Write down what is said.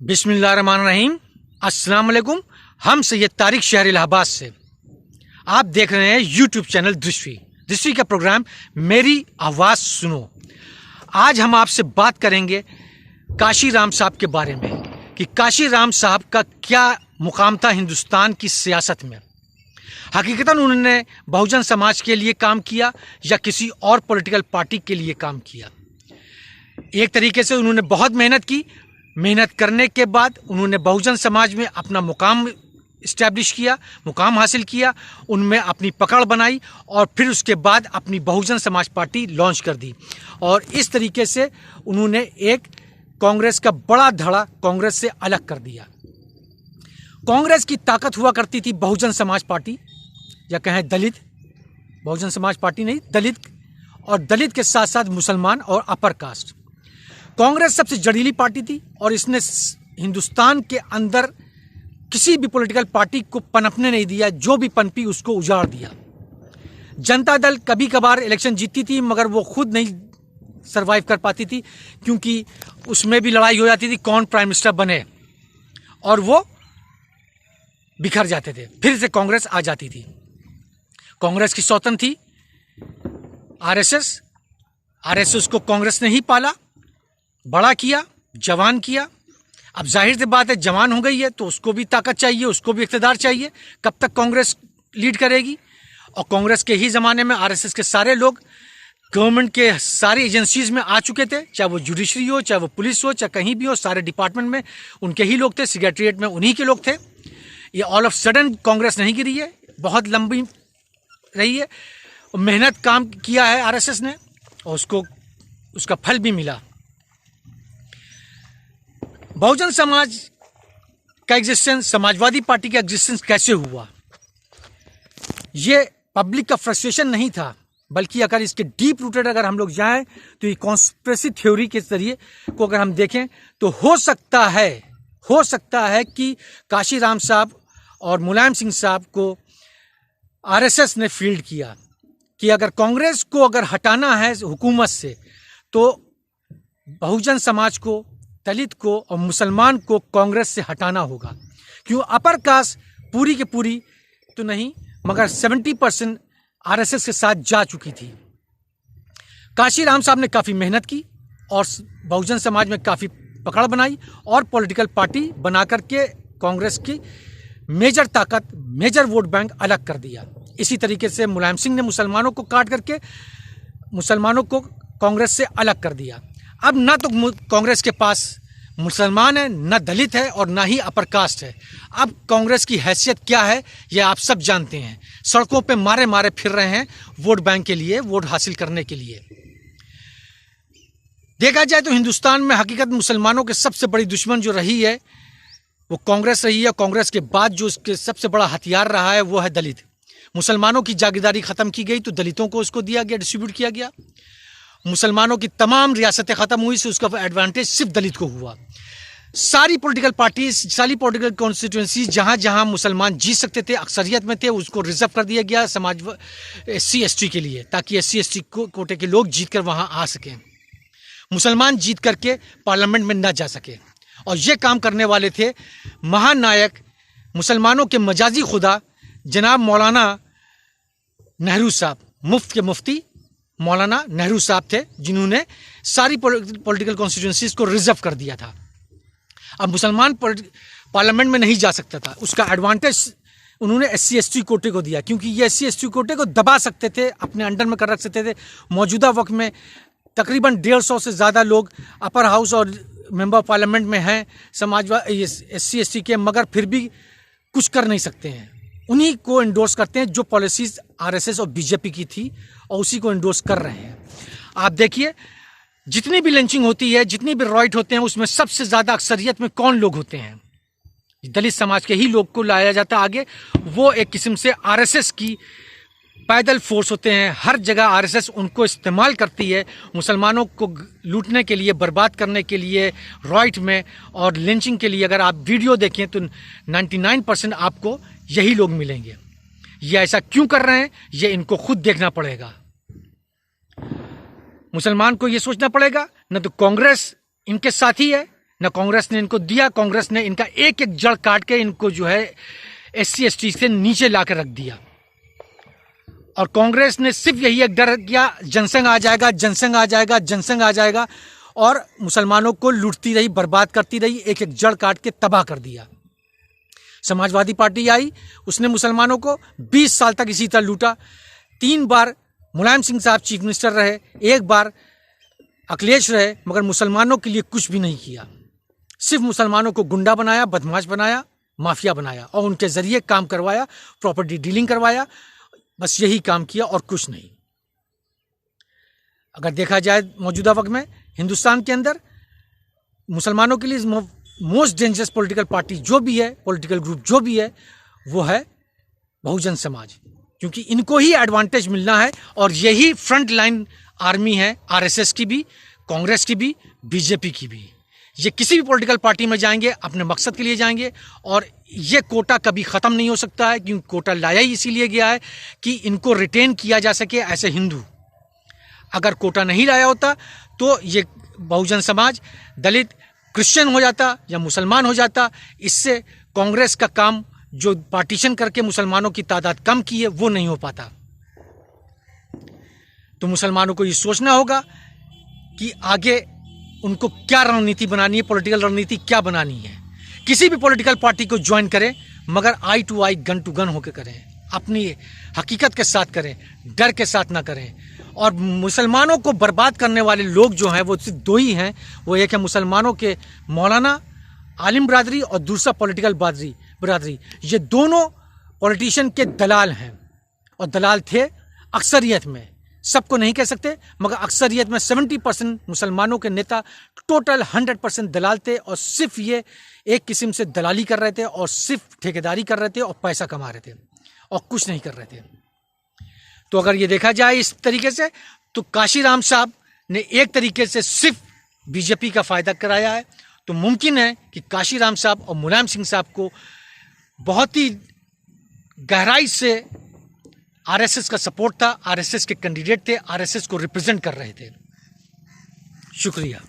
बिस्मिल्लाहिर्रहमानिर्रहीम। अस्सलाम वालेकुम। हम सैयद तारिक शहर इलाहाबाद से आप देख रहे हैं यूट्यूब चैनल दृष्टि का प्रोग्राम मेरी आवाज़ सुनो। आज हम आपसे बात करेंगे काशी राम साहब के बारे में कि काशी राम साहब का क्या मुकाम था हिंदुस्तान की सियासत में। हकीकतन उन्होंने बहुजन समाज के लिए काम किया या किसी और पॉलिटिकल पार्टी के लिए काम किया। एक तरीके से उन्होंने बहुत मेहनत की। मेहनत करने के बाद उन्होंने बहुजन समाज में अपना मुकाम इस्टेब्लिश किया, मुकाम हासिल किया, उनमें अपनी पकड़ बनाई और फिर उसके बाद अपनी बहुजन समाज पार्टी लॉन्च कर दी। और इस तरीके से उन्होंने एक कांग्रेस का बड़ा धड़ा कांग्रेस से अलग कर दिया। कांग्रेस की ताकत हुआ करती थी बहुजन समाज पार्टी या कहें दलित, बहुजन समाज पार्टी नहीं दलित, और दलित के साथ साथ मुसलमान और अपर कास्ट। कांग्रेस सबसे जड़ीली पार्टी थी और इसने हिंदुस्तान के अंदर किसी भी पॉलिटिकल पार्टी को पनपने नहीं दिया, जो भी पनपी उसको उजाड़ दिया। जनता दल कभी कभार इलेक्शन जीतती थी मगर वो खुद नहीं सरवाइव कर पाती थी, क्योंकि उसमें भी लड़ाई हो जाती थी कौन प्राइम मिनिस्टर बने और वो बिखर जाते थे। फिर से कांग्रेस आ जाती थी। कांग्रेस की सौतन थी आरएसएस को कांग्रेस ने ही पाला, बड़ा किया, जवान किया। अब जाहिर सी बात है जवान हो गई है तो उसको भी ताकत चाहिए, उसको भी इक़्तिदार चाहिए। कब तक कांग्रेस लीड करेगी? और कांग्रेस के ही ज़माने में आरएसएस के सारे लोग गवर्नमेंट के सारी एजेंसीज में आ चुके थे, चाहे वो जुडिशरी हो, चाहे वो पुलिस हो, चाहे कहीं भी हो, सारे डिपार्टमेंट में उनके ही लोग थे, सेक्रेटरीट में उन्हीं के लोग थे। ये ऑल ऑफ सडन कांग्रेस नहीं गिरी है, बहुत लंबी रही है। मेहनत काम किया है आरएसएस ने और उसको उसका फल भी मिला। बहुजन समाज का एग्जिस्टेंस, समाजवादी पार्टी का एग्जिस्टेंस कैसे हुआ? ये पब्लिक का फ्रस्ट्रेशन नहीं था, बल्कि अगर इसके डीप रूटेड अगर हम लोग जाएं तो ये कॉन्स्पिरेसी थ्योरी के जरिए को अगर हम देखें तो हो सकता है कि काशी राम साहब और मुलायम सिंह साहब को आरएसएस ने फील्ड किया कि अगर कांग्रेस को अगर हटाना है हुकूमत से तो बहुजन समाज को, दलित को और मुसलमान को कांग्रेस से हटाना होगा। क्यों? अपर कास्ट पूरी की पूरी तो नहीं मगर 70% आरएसएस के साथ जा चुकी थी। काशी राम साहब ने काफ़ी मेहनत की और बहुजन समाज में काफ़ी पकड़ बनाई और पॉलिटिकल पार्टी बना करके कांग्रेस की मेजर ताकत, मेजर वोट बैंक अलग कर दिया। इसी तरीके से मुलायम सिंह ने मुसलमानों को काट करके मुसलमानों को कांग्रेस से अलग कर दिया। अब ना तो कांग्रेस के पास मुसलमान है, ना दलित है और ना ही अपर कास्ट है। अब कांग्रेस की हैसियत क्या है ये आप सब जानते हैं। सड़कों पे मारे मारे फिर रहे हैं वोट बैंक के लिए, वोट हासिल करने के लिए। देखा जाए तो हिंदुस्तान में हकीकत मुसलमानों के सबसे बड़ी दुश्मन जो रही है वो कांग्रेस रही है। कांग्रेस के बाद जो उसके सबसे बड़ा हथियार रहा है वो है दलित। मुसलमानों की जागीरदारी ख़त्म की गई तो दलितों को उसको दिया गया, डिस्ट्रीब्यूट किया गया। मुसलमानों की तमाम रियासतें ख़त्म हुई तो उसका एडवांटेज सिर्फ दलित को हुआ। सारी पॉलिटिकल पार्टीज, सारी पॉलिटिकल कॉन्स्टिट्यूंसीज जहाँ जहाँ मुसलमान जीत सकते थे, अक्सरियत में थे, उसको रिजर्व कर दिया गया समाज SC ST के लिए, ताकि SC ST कोटे के लोग जीत कर वहाँ आ सकें। मुसलमान जीत करके पार्लियामेंट में न जा सके। और ये काम करने वाले थे महान नायक, मुसलमानों के मजाजी खुदा जनाब मौलाना नेहरू साहब। मुफ्त के मुफ्ती मौलाना नेहरू साहब थे जिन्होंने सारी पॉलिटिकल कॉन्स्टिट्यूंसीज को रिजर्व कर दिया था। अब मुसलमान पार्लियामेंट में नहीं जा सकता था, उसका एडवांटेज उन्होंने SC ST कोटे को दिया, क्योंकि ये SC ST कोटे को दबा सकते थे, अपने अंडर में कर रख सकते थे। मौजूदा वक्त में तकरीबन 150 से ज़्यादा लोग अपर हाउस और मेंबर पार्लियामेंट में हैं समाजवादी SC ST के, मगर फिर भी कुछ कर नहीं सकते हैं। उन्हीं को इंडोर्स करते हैं जो पॉलिसीज आरएसएस और बीजेपी की थी और उसी को इंडोर्स कर रहे हैं। आप देखिए जितनी भी लिंचिंग होती है, जितनी भी रॉइट होते हैं, उसमें सबसे ज़्यादा अक्सरियत में कौन लोग होते हैं? दलित समाज के ही लोग को लाया जाता है आगे। वो एक किस्म से आरएसएस की पैदल फोर्स होते हैं। हर जगह आरएसएस उनको इस्तेमाल करती है मुसलमानों को लूटने के लिए, बर्बाद करने के लिए, रॉइट में और लिंचिंग के लिए। अगर आप वीडियो देखें तो 99% आपको यही लोग मिलेंगे। ये ऐसा क्यों कर रहे हैं ये इनको खुद देखना पड़ेगा। मुसलमान को ये सोचना पड़ेगा, न तो कांग्रेस इनके साथी है, न कांग्रेस ने इनको दिया। कांग्रेस ने इनका एक एक जड़ काट के इनको जो है SC ST से नीचे ला कर रख दिया। और कांग्रेस ने सिर्फ यही एक डर किया, जनसंघ आ जाएगा, जनसंघ आ जाएगा, जनसंघ आ जाएगा, और मुसलमानों को लूटती रही, बर्बाद करती रही, एक एक जड़ काट के तबाह कर दिया। समाजवादी पार्टी आई, उसने मुसलमानों को 20 साल तक इसी तरह लूटा। 3 बार मुलायम सिंह साहब चीफ मिनिस्टर रहे, 1 बार अखिलेश रहे, मगर मुसलमानों के लिए कुछ भी नहीं किया। सिर्फ मुसलमानों को गुंडा बनाया, बदमाश बनाया, माफिया बनाया और उनके जरिए काम करवाया, प्रॉपर्टी डीलिंग करवाया। बस यही काम किया और कुछ नहीं। अगर देखा जाए मौजूदा वक्त में हिंदुस्तान के अंदर मुसलमानों के लिए मोस्ट डेंजरस पॉलिटिकल पार्टी जो भी है, पॉलिटिकल ग्रुप जो भी है, वो है बहुजन समाज, क्योंकि इनको ही एडवांटेज मिलना है। और यही फ्रंट लाइन आर्मी है RSS की भी, कांग्रेस की भी, BJP की भी। ये किसी भी पॉलिटिकल पार्टी में जाएंगे अपने मकसद के लिए जाएंगे, और ये कोटा कभी ख़त्म नहीं हो सकता है, क्योंकि कोटा लाया ही इसीलिए गया है कि इनको रिटेन किया जा सके एज ए हिंदू। अगर कोटा नहीं लाया होता तो ये बहुजन समाज दलित क्रिश्चियन हो जाता या मुसलमान हो जाता। इससे कांग्रेस का काम जो पार्टीशन करके मुसलमानों की तादाद कम की है वो नहीं हो पाता। तो मुसलमानों को ये सोचना होगा कि आगे उनको क्या रणनीति बनानी है, पॉलिटिकल रणनीति क्या बनानी है। किसी भी पॉलिटिकल पार्टी को ज्वाइन करें, मगर eye to eye, gun to gun होकर करें, अपनी हकीकत के साथ करें, डर के साथ ना करें। और मुसलमानों को बर्बाद करने वाले लोग जो हैं वो सिर्फ 2 ही हैं। वो एक है मुसलमानों के मौलाना आलिम बरादरी और दूसरा पॉलिटिकल बरादरी। ये दोनों पॉलिटिशियन के दलाल हैं, और दलाल थे अक्सरियत में, सबको नहीं कह सकते, मगर अक्सरियत में 70% मुसलमानों के नेता टोटल 100% दलाल थे। और सिर्फ ये एक किस्म से दलाली कर रहे थे और सिर्फ ठेकेदारी कर रहे थे और पैसा कमा रहे थे और कुछ नहीं कर रहे थे। तो अगर ये देखा जाए इस तरीके से, तो काशीराम साहब ने एक तरीके से सिर्फ BJP का फायदा कराया है। तो मुमकिन है कि काशीराम साहब और मुलायम सिंह साहब को बहुत ही गहराई से RSS का सपोर्ट था, RSS के कैंडिडेट थे, RSS को रिप्रेजेंट कर रहे थे। शुक्रिया।